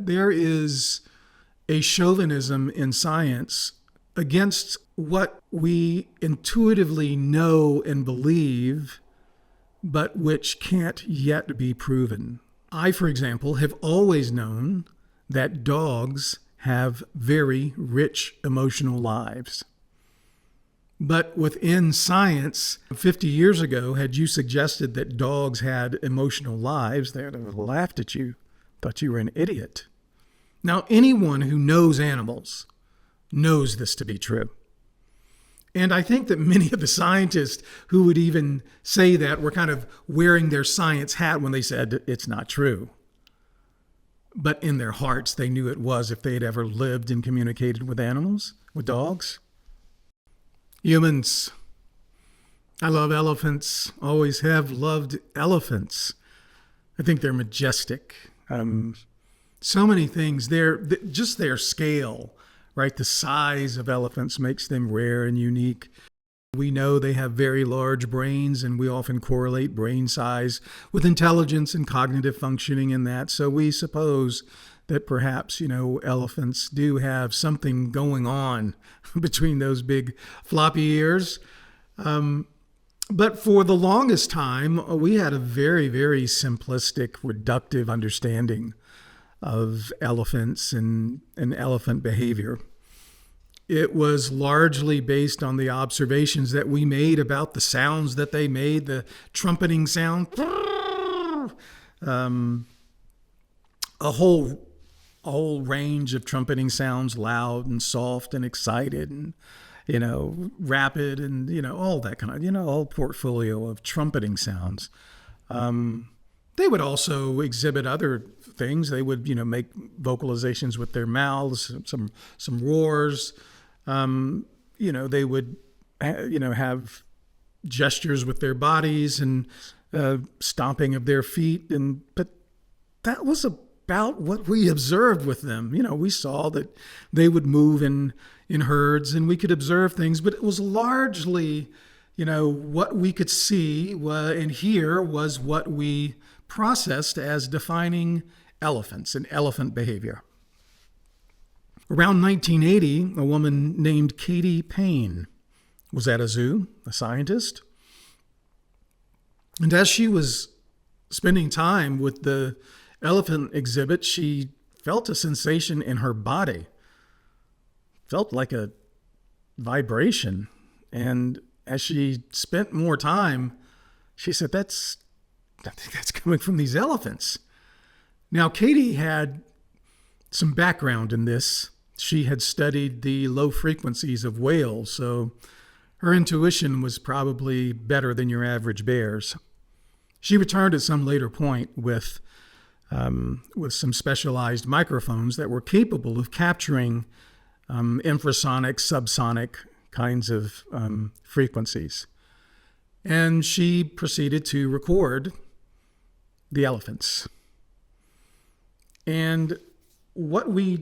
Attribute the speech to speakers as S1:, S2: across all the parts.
S1: there is a chauvinism in science against what we intuitively know and believe, but which can't yet be proven. I, for example, have always known that dogs have very rich emotional lives. But within science, 50 years ago, had you suggested that dogs had emotional lives, they would have laughed at you, thought you were an idiot. Now, anyone who knows animals knows this to be true. And I think that many of the scientists who would even say that were kind of wearing their science hat when they said it's not true. But in their hearts, they knew it was if they had ever lived and communicated with animals, with dogs. Humans. I love elephants, always have loved elephants. I think they're majestic. So many things. Just their scale, right? The size of elephants makes them rare and unique. We know they have very large brains, and we often correlate brain size with intelligence and cognitive functioning in that. So we suppose that perhaps, elephants do have something going on between those big floppy ears. But for the longest time, we had a very, very simplistic, reductive understanding of elephants and elephant behavior. It was largely based on the observations that we made about the sounds that they made, the trumpeting sound, a whole range of trumpeting sounds, loud and soft and excited and, rapid and, all that kind of, whole portfolio of trumpeting sounds. They would also exhibit other things. They would, make vocalizations with their mouths, some roars. They would, have gestures with their bodies and stomping of their feet. But that was about what we observed with them. We saw that they would move in herds and we could observe things, but it was largely, what we could see and hear was what we processed as defining elephants and elephant behavior. Around 1980, a woman named Katie Payne was at a zoo, a scientist. And as she was spending time with the elephant exhibit, she felt a sensation in her body. Felt like a vibration. And as she spent more time, she said, I think that's coming from these elephants. Now, Katie had some background in this. She had studied the low frequencies of whales, so her intuition was probably better than your average bear's. She returned at some later point with some specialized microphones that were capable of capturing infrasonic, subsonic kinds of frequencies. And she proceeded to record the elephants. And what we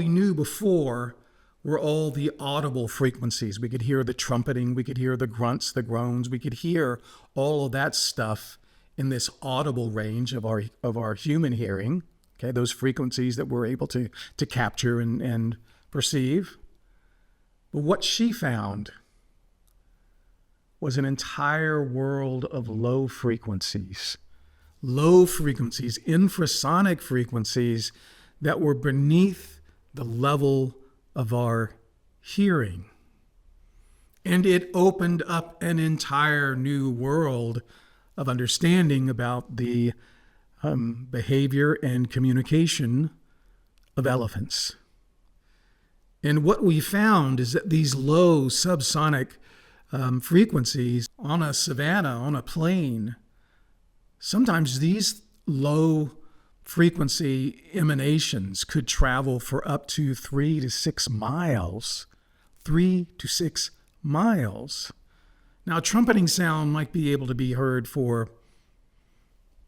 S1: knew before were all the audible frequencies. We could hear the trumpeting, we could hear the grunts, the groans, we could hear all of that stuff in this audible range of our human hearing, okay, those frequencies that we're able to capture and perceive. But what she found was an entire world of low frequencies, infrasonic frequencies that were beneath the level of our hearing. And it opened up an entire new world of understanding about the behavior and communication of elephants. And what we found is that these low subsonic frequencies on a savanna, on a plain, sometimes these low frequency emanations could travel for up to 3 to 6 miles. 3 to 6 miles. Now, trumpeting sound might be able to be heard for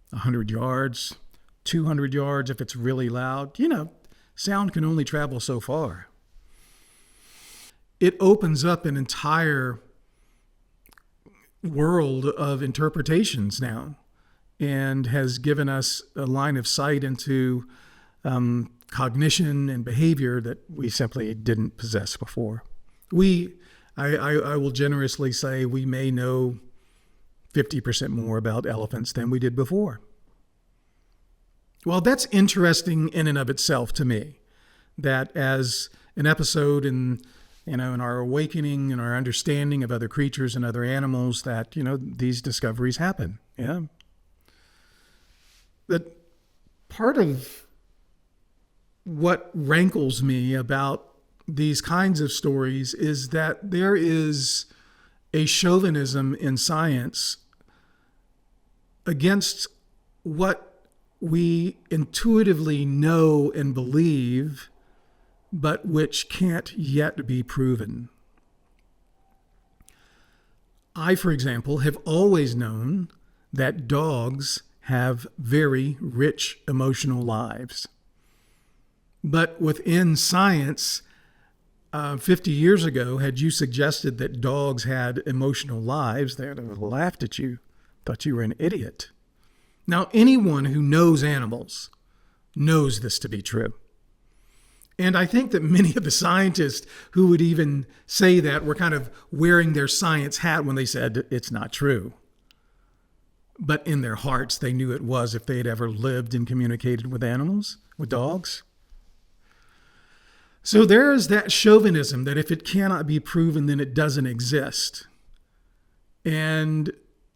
S1: 100 yards, 200 yards if it's really loud. Sound can only travel so far. It opens up an entire world of interpretations now, and has given us a line of sight into cognition and behavior that we simply didn't possess before. I will generously say we may know 50% more about elephants than we did before. Well, that's interesting in and of itself to me, that as an episode in our awakening and our understanding of other creatures and other animals, that, these discoveries happen. Yeah. But part of what rankles me about these kinds of stories is that there is a chauvinism in science against what we intuitively know and believe, but which can't yet be proven. I, for example, have always known that dogs have very rich emotional lives. But within science, 50 years ago, had you suggested that dogs had emotional lives, they would have laughed at you, thought you were an idiot. Now, anyone who knows animals knows this to be true. And I think that many of the scientists who would even say that were kind of wearing their science hat when they said it's not true. But in their hearts, they knew it was if they had ever lived and communicated with animals, with dogs. So there is that chauvinism that if it cannot be proven, then it doesn't exist. And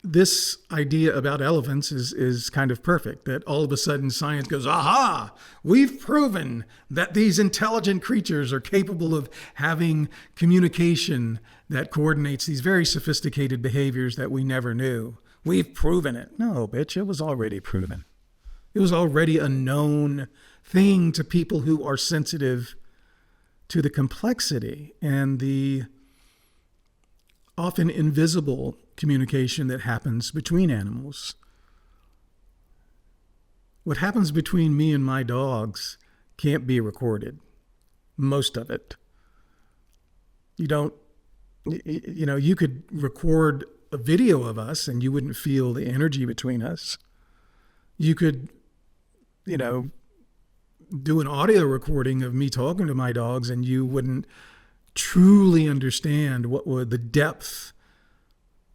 S1: this idea about elephants is kind of perfect, that all of a sudden science goes, aha, we've proven that these intelligent creatures are capable of having communication that coordinates these very sophisticated behaviors that we never knew. We've proven it. No, bitch, it was already proven. It was already a known thing to people who are sensitive to the complexity and the often invisible communication that happens between animals. What happens between me and my dogs can't be recorded. Most of it. You could record a video of us and you wouldn't feel the energy between us. You could, do an audio recording of me talking to my dogs and you wouldn't truly understand what were the depth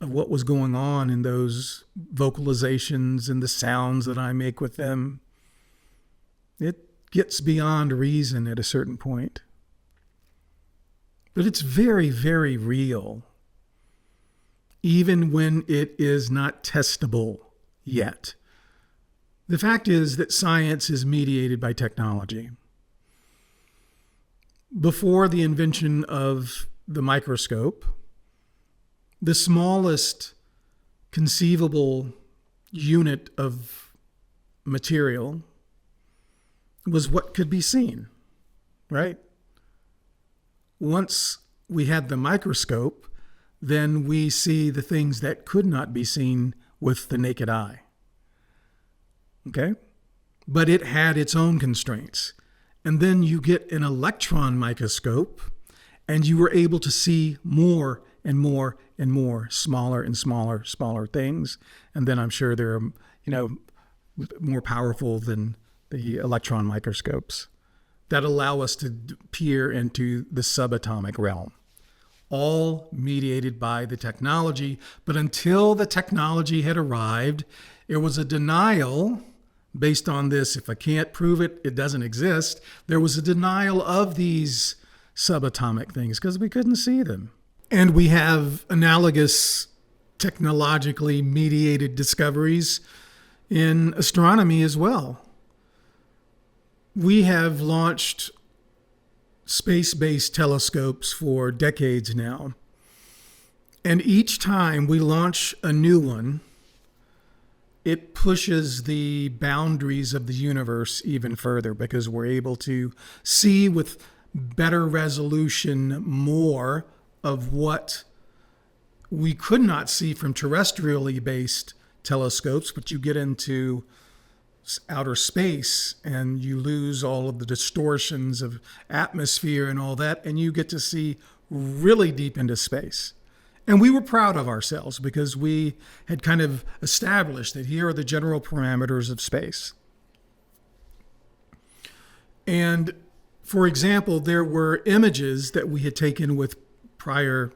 S1: of what was going on in those vocalizations and the sounds that I make with them. It gets beyond reason at a certain point. But it's very, very real, even when it is not testable yet. The fact is that science is mediated by technology. Before the invention of the microscope, the smallest conceivable unit of material was what could be seen, right? Once we had the microscope, then we see the things that could not be seen with the naked eye. Okay? But it had its own constraints. And then you get an electron microscope, and you were able to see more and more and more, smaller and smaller things. And then I'm sure they're, more powerful than the electron microscopes that allow us to peer into the subatomic realm. All mediated by the technology. But until the technology had arrived, it was a denial based on this. If I can't prove it, it doesn't exist. There was a denial of these subatomic things because we couldn't see them. And we have analogous technologically mediated discoveries in astronomy as well. We have launched space-based telescopes for decades now. And each time we launch a new one, it pushes the boundaries of the universe even further because we're able to see with better resolution more of what we could not see from terrestrially based telescopes, but you get into outer space and you lose all of the distortions of atmosphere and all that, and you get to see really deep into space. And we were proud of ourselves because we had kind of established that here are the general parameters of space. And for example, there were images that we had taken with prior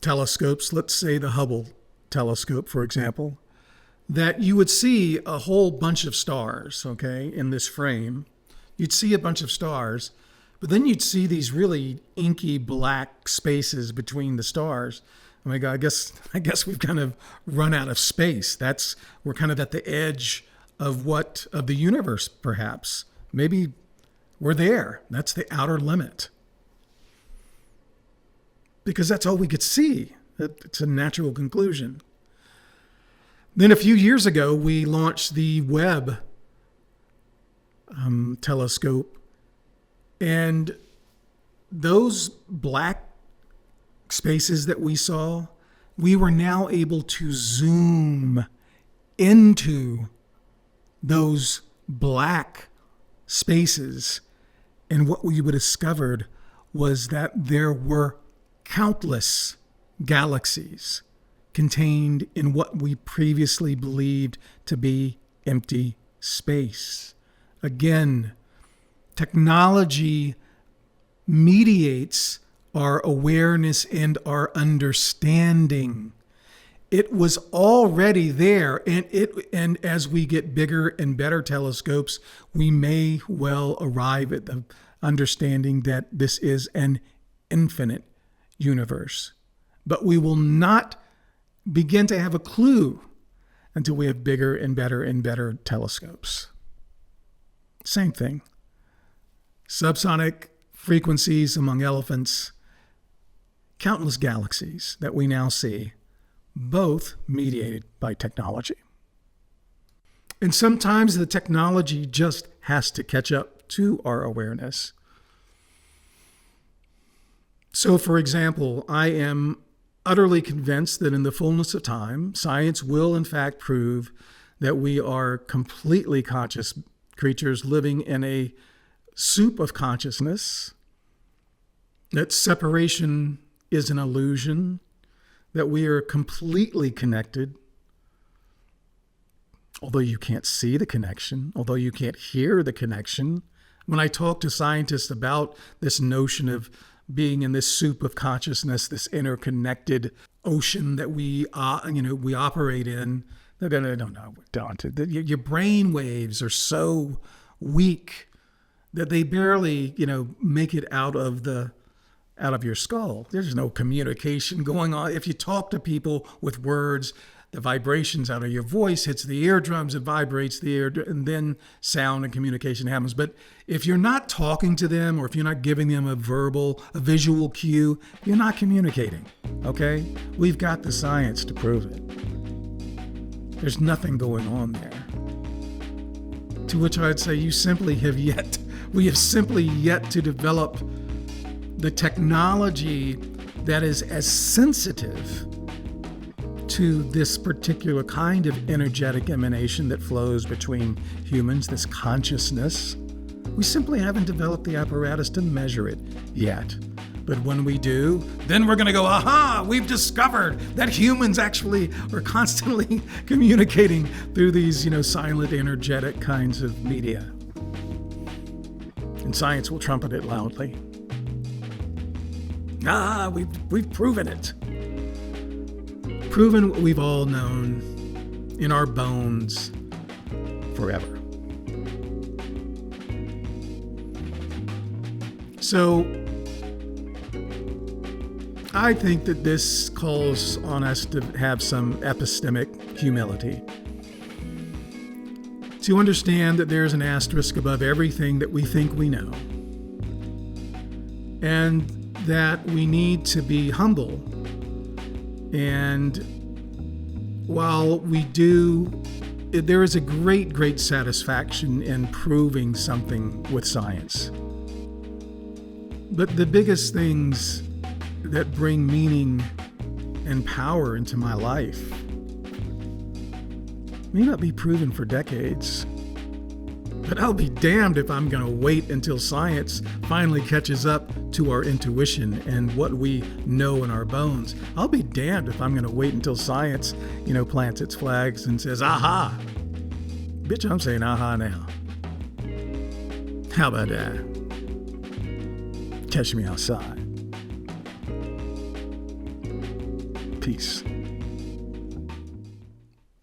S1: telescopes, let's say the Hubble telescope, for example, that you would see a whole bunch of stars, okay, in this frame. You'd see a bunch of stars, but then you'd see these really inky black spaces between the stars. Oh my God, I guess we've kind of run out of space. We're kind of at the edge of the universe, perhaps. Maybe we're there. That's the outer limit. Because that's all we could see. It's a natural conclusion. Then a few years ago, we launched the Webb telescope, and those black spaces that we saw, we were now able to zoom into those black spaces, and what we would discovered was that there were countless galaxies contained in what we previously believed to be empty space. Again, technology mediates our awareness and our understanding. It was already there, and as we get bigger and better telescopes, we may well arrive at the understanding that this is an infinite universe. But we will not begin to have a clue until we have bigger and better telescopes. Same thing. Subsonic frequencies among elephants, countless galaxies that we now see, both mediated by technology. And sometimes the technology just has to catch up to our awareness. So, for example, I am utterly convinced that in the fullness of time, science will in fact prove that we are completely conscious creatures living in a soup of consciousness, that separation is an illusion, that we are completely connected, although you can't see the connection, although you can't hear the connection. When I talk to scientists about this notion of being in this soup of consciousness, this interconnected ocean that we operate in, they're going to, no, don't. Your brain waves are so weak that they barely, make it out of your skull. There's no communication going on. If you talk to people with words, the vibrations out of your voice hits the eardrums, it vibrates the ear, and then sound and communication happens. But if you're not talking to them, or if you're not giving them a visual cue, you're not communicating, okay? We've got the science to prove it. There's nothing going on there. To which I'd say we have simply yet to develop the technology that is as sensitive to this particular kind of energetic emanation that flows between humans, this consciousness. We simply haven't developed the apparatus to measure it yet. But when we do, then we're going to go, aha, we've discovered that humans actually are constantly communicating through these, silent, energetic kinds of media. And science will trumpet it loudly. We've proven it. Proven what we've all known in our bones forever. So I think that this calls on us to have some epistemic humility, to understand that there's an asterisk above everything that we think we know, and that we need to be humble. And while we do, there is a great satisfaction in proving something with science. But the biggest things that bring meaning and power into my life may not be proven for decades. But I'll be damned if I'm going to wait until science finally catches up to our intuition and what we know in our bones. I'll be damned if I'm going to wait until science, plants its flags and says, aha. Bitch, I'm saying aha now. How about that? Catch me outside. Peace.